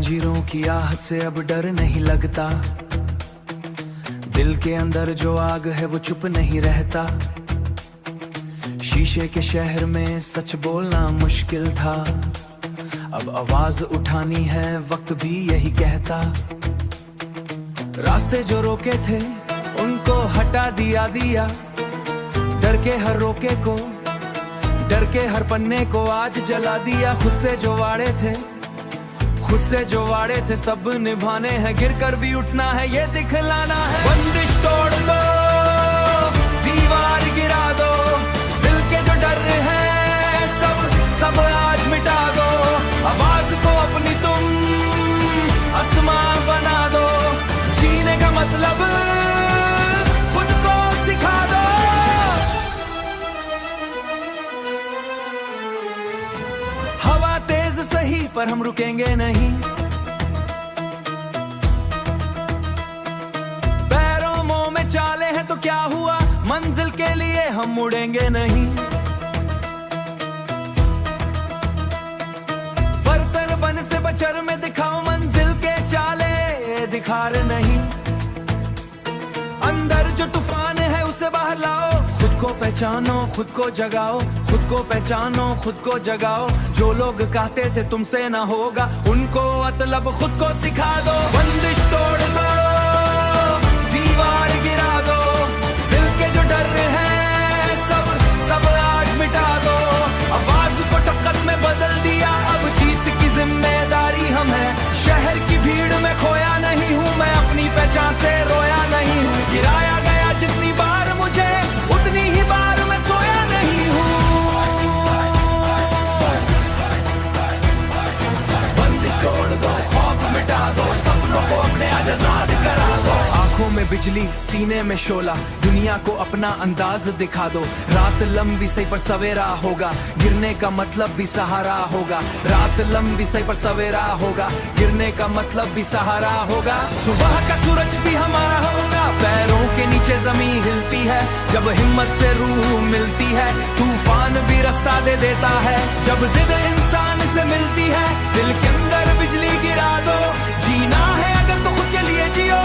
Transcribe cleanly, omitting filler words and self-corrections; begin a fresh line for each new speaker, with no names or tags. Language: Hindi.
जंजीरों की आहट से अब डर नहीं लगता, दिल के अंदर जो आग है वो चुप नहीं रहता। शीशे के शहर में सच बोलना मुश्किल था, अब आवाज उठानी है वक्त भी यही कहता। रास्ते जो रोके थे उनको हटा दिया, डर के हर रोके को, डर के हर पन्ने को आज जला दिया। खुद से जो वाड़े थे, खुद से जो वाड़े थे सब निभाने हैं, गिर कर भी उठना है ये दिखलाना है। बंदिश तोड़ दो, दीवार गिरा दो, दिल के जो डर है सब आज मिटा दो। आवाज को अपनी तुम आसमां बना दो, जीने का मतलब खुद को सिखा दो। हवा तेज सही पर हम रुकेंगे नहीं, पैरों मुंह में चाले हैं तो क्या हुआ, मंजिल के लिए हम मुड़ेंगे नहीं। बर्तन बन से बचर में दिखाओ मंजिल के चाले, दिखार नहीं। अंदर जो तूफान है उसे बाहर लाओ, खुद को पहचानो, खुद को जगाओ, खुद को पहचानो, खुद को जगाओ। जो लोग कहते थे तुमसे ना होगा, उनको मतलब खुद को सिखा दो। बंदिश तोड़ दो, दीवार गिरा दो, दिल के जो डर है सब आज मिटा दो। आवाज को टक्कर में बदल दिया, अब जीत की जिम्मेदारी हम है। शहर की भीड़ में खोया नहीं हूँ मैं, अपनी पहचान से रोया नहीं हूँ। गिराया गया जितनी बार मुझे, उतनी ही बार मैं सोया नहीं हूँ। बंदिश तोड़ दो, खौफ मिटा दो, सपनों को अपने आज आजाद करा दो। आंखों में बिजली, सीने में शोला, दुनिया को अपना अंदाज दिखा दो। रात लंबी सही पर सवेरा होगा, गिरने का मतलब भी सहारा होगा। रात लंबी सही पर सवेरा होगा, गिरने का मतलब भी सहारा होगा। सुबह का सूरज भी हमारा होगा, पैरों के नीचे जमीन हिलती है जब हिम्मत से रूह मिलती है। तूफान भी रास्ता दे देता है जब जिद इंसान से मिलती है। दिल के अंदर बिजली गिरा दो, जीना है अगर तो खुद के लिए जियो।